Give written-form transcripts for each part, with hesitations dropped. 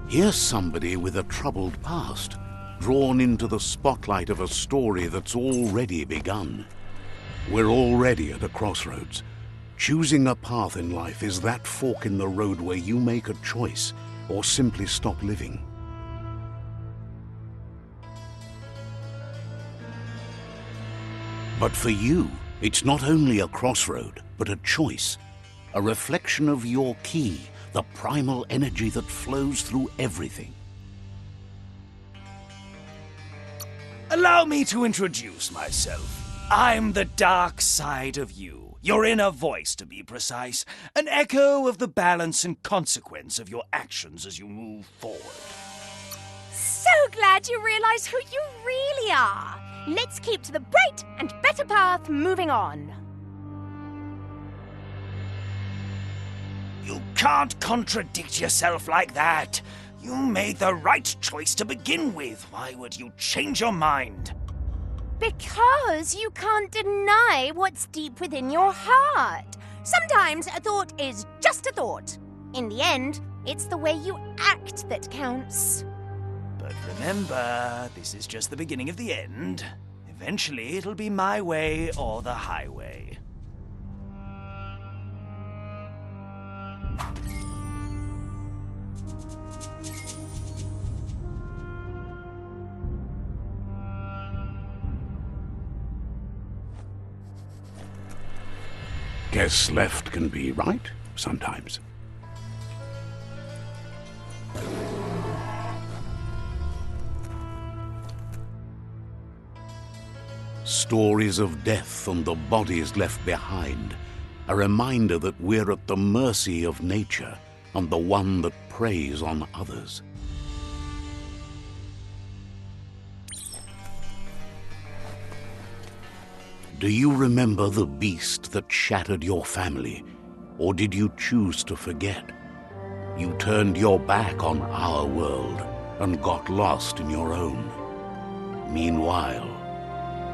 Here's somebody with a troubled past, drawn into the spotlight of a story that's already begun. We're already at a crossroads. Choosing a path in life is that fork in the road where you make a choice or simply stop living. But for you, it's not only a crossroad, but a choice. A reflection of your key, the primal energy that flows through everything. Allow me to introduce myself. I'm the dark side of you. Your inner voice, to be precise. An echo of the balance and consequence of your actions as you move forward. So glad you realize who you really are. Let's keep to the bright and better path moving on. You can't contradict yourself like that. You made the right choice to begin with. Why would you change your mind? Because you can't deny what's deep within your heart. Sometimes a thought is just a thought. In the end, it's the way you act that counts. But remember, this is just the beginning of the end. Eventually, it'll be my way or the highway. Guess left can be right, sometimes. Stories of death and the bodies left behind. A reminder that we're at the mercy of nature and the one that preys on others. Do you remember the beast that shattered your family, or did you choose to forget? You turned your back on our world and got lost in your own. Meanwhile,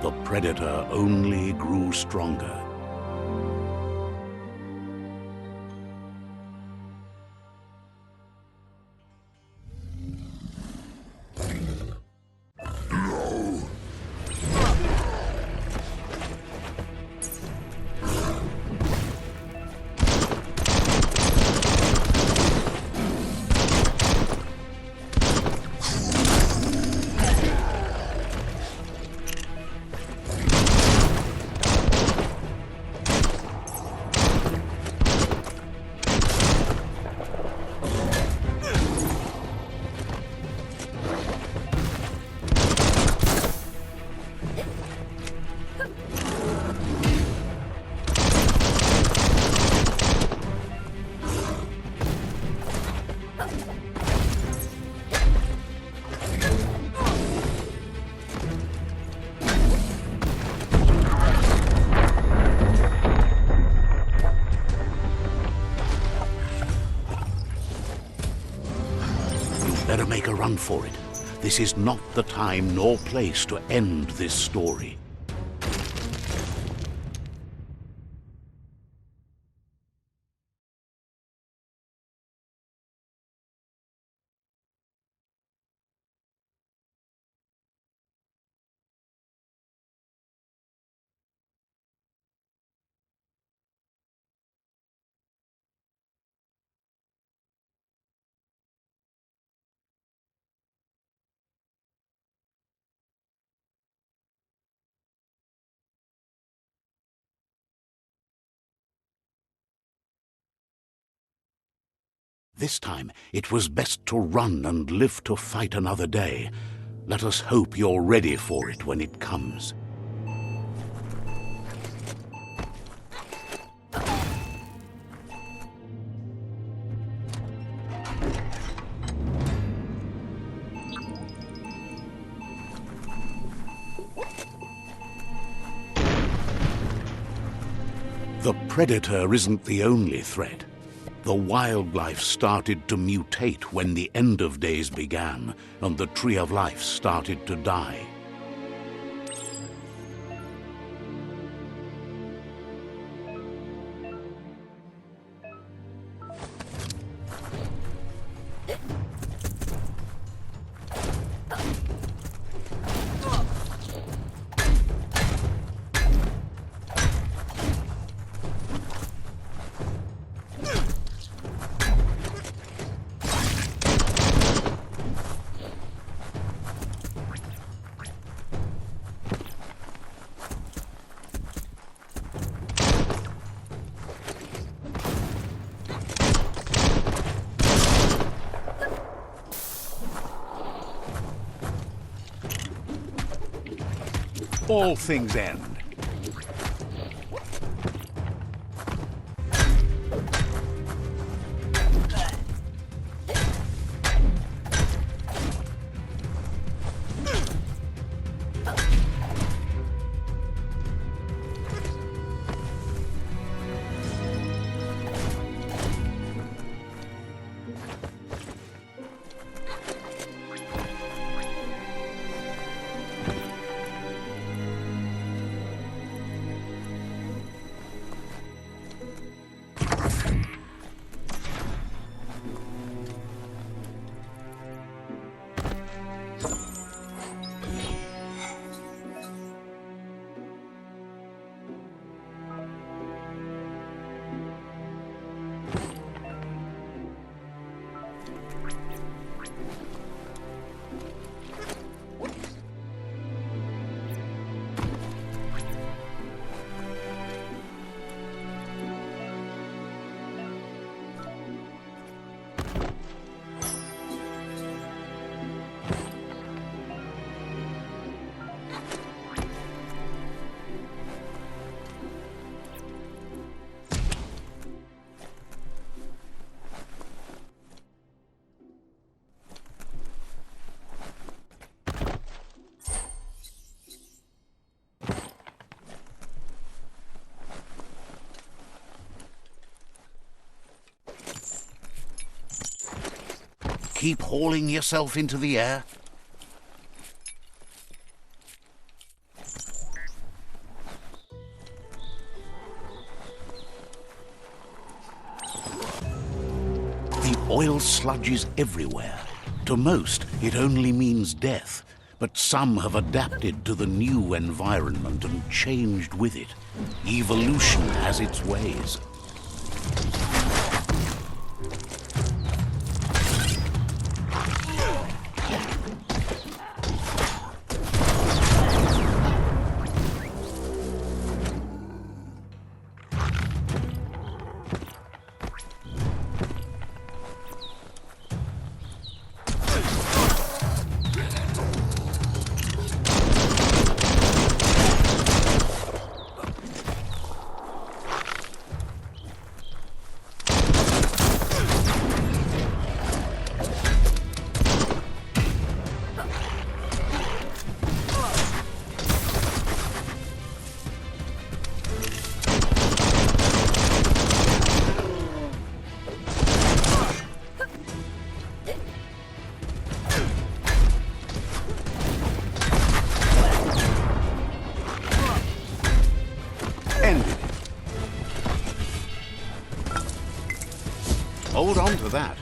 the predator only grew stronger. Better make a run for it. This is not the time nor place to end this story. This time, it was best to run and live to fight another day. Let us hope you're ready for it when it comes. The predator isn't the only threat. The wildlife started to mutate when the end of days began, and the tree of life started to die. all things end. Keep hauling yourself into the air? The oil sludge is everywhere. To most, it only means death, but some have adapted to the new environment and changed with it. Evolution has its ways. Hold on to that.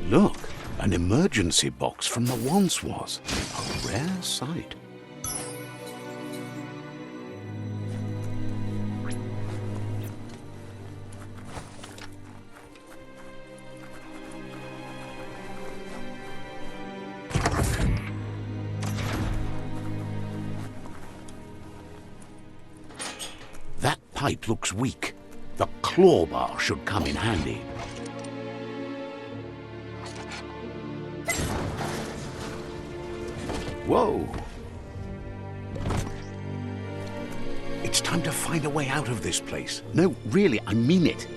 Look, an emergency box from the once was. A rare sight. That pipe looks weak. The claw bar should come in handy. Whoa! It's time to find a way out of this place. No, really, I mean it.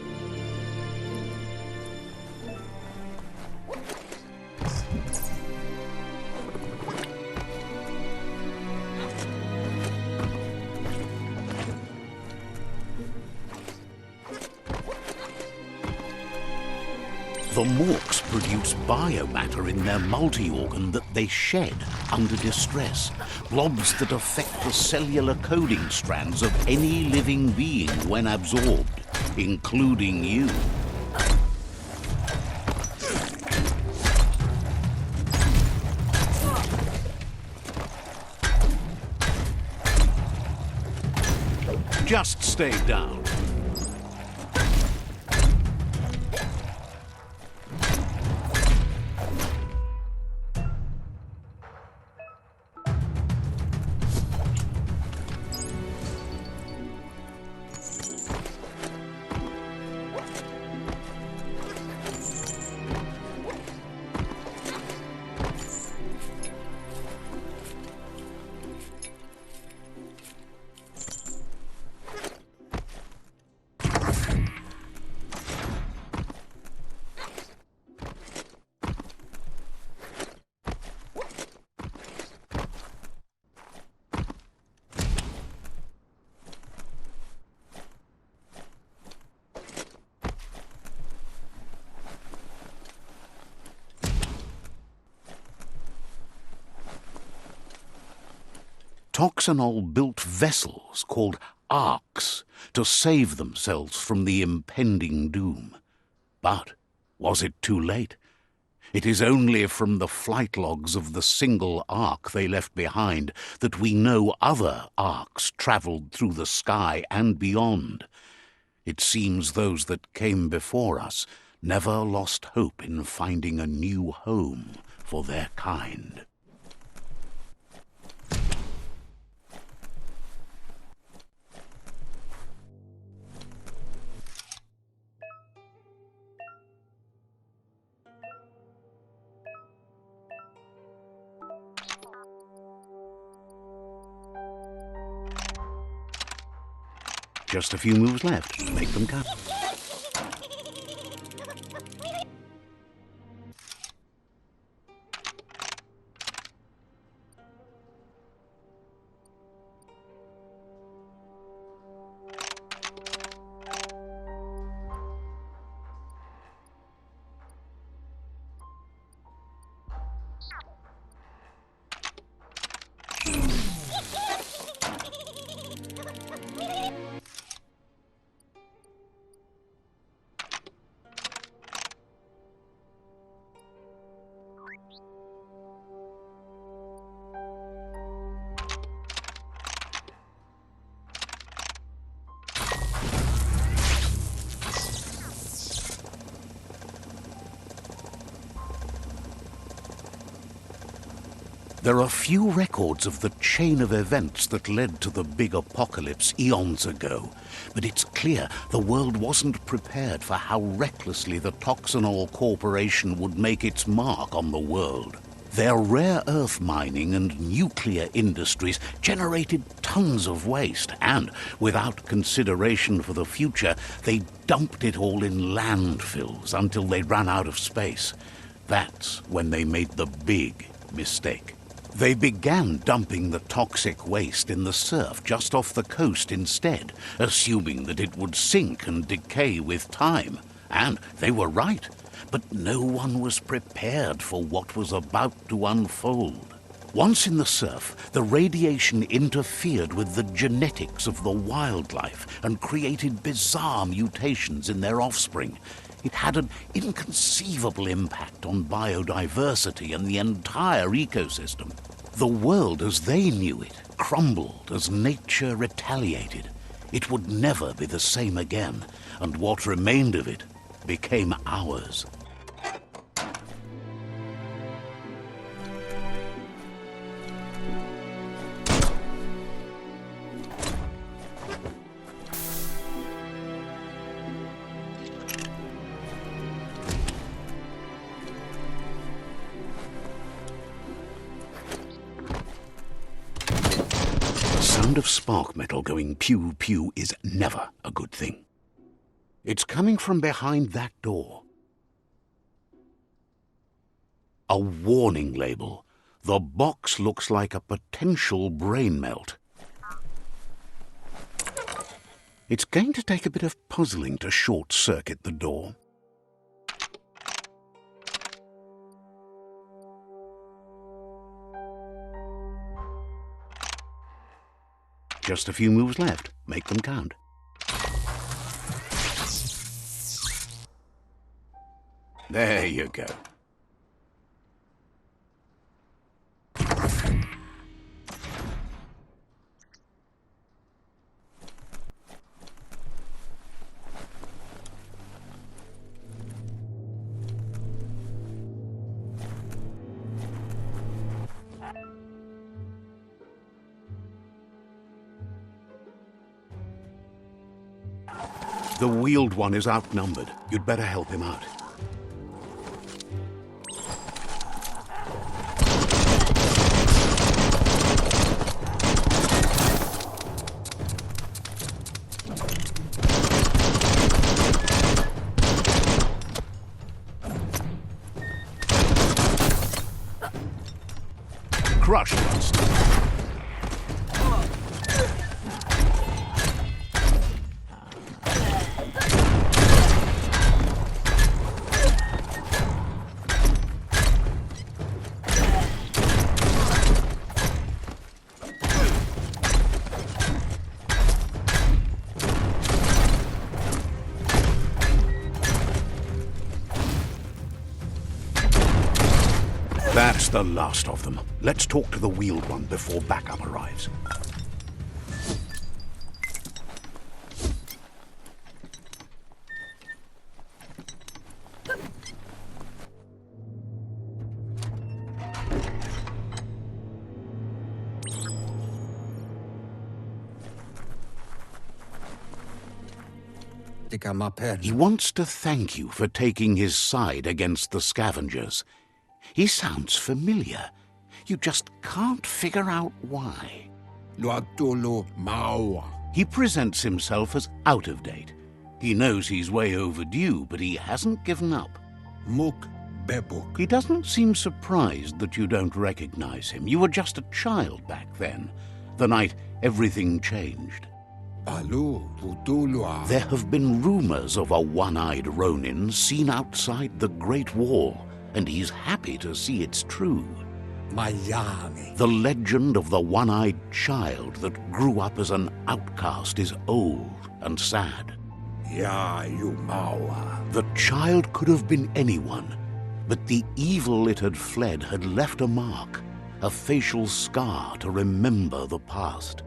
The Morks produce biomatter in their multi-organ that they shed under distress. Blobs that affect the cellular coding strands of any living being when absorbed, including you. Just stay down. Toxanol built vessels called arks to save themselves from the impending doom. But was it too late? It is only from the flight logs of the single ark they left behind that we know other arks travelled through the sky and beyond. It seems those that came before us never lost hope in finding a new home for their kind. Just a few moves left. Make them cut. There are few records of the chain of events that led to the big apocalypse eons ago, but it's clear the world wasn't prepared for how recklessly the Toxanol Corporation would make its mark on the world. Their rare earth mining and nuclear industries generated tons of waste, and, without consideration for the future, they dumped it all in landfills until they ran out of space. That's when they made the big mistake. They began dumping the toxic waste in the surf just off the coast instead, assuming that it would sink and decay with time. And they were right, but no one was prepared for what was about to unfold. Once in the surf, the radiation interfered with the genetics of the wildlife and created bizarre mutations in their offspring. It had an inconceivable impact on biodiversity and the entire ecosystem. The world as they knew it crumbled as nature retaliated. It would never be the same again, and what remained of it became ours. The sound of spark metal going pew-pew is never a good thing. It's coming from behind that door. A warning label. The box looks like a potential brain melt. It's going to take a bit of puzzling to short-circuit the door. Just a few moves left. Make them count. There you go. The wheeled one is outnumbered. You'd better help him out. Crushed monster. That's the last of them. Let's talk to the wheeled one before backup arrives. He wants to thank you for taking his side against the scavengers. He sounds familiar. You just can't figure out why. He presents himself as out of date. He knows he's way overdue, but he hasn't given up. He doesn't seem surprised that you don't recognize him. You were just a child back then, the night everything changed. There have been rumors of a one-eyed Ronin seen outside the Great Wall, and he's happy to see it's true. The legend of the one-eyed child that grew up as an outcast is old and sad. The child could have been anyone, but the evil it had fled had left a mark, a facial scar to remember the past.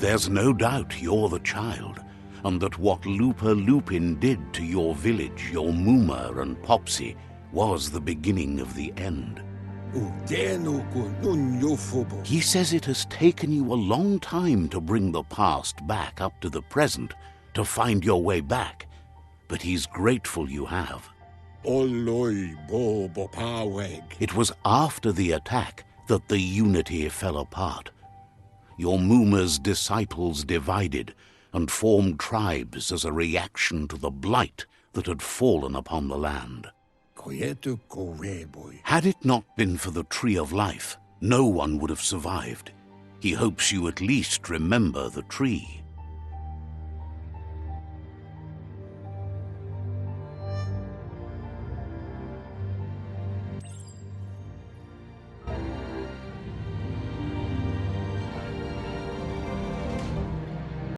There's no doubt you're the child, and that what Lupa Lupin did to your village, your Muma and Popsy, was the beginning of the end. He says it has taken you a long time to bring the past back up to the present, to find your way back, but he's grateful you have. It was after the attack that the unity fell apart. Your Muma's disciples divided and formed tribes as a reaction to the blight that had fallen upon the land. Had it not been for the Tree of Life, no one would have survived. He hopes you at least remember the tree.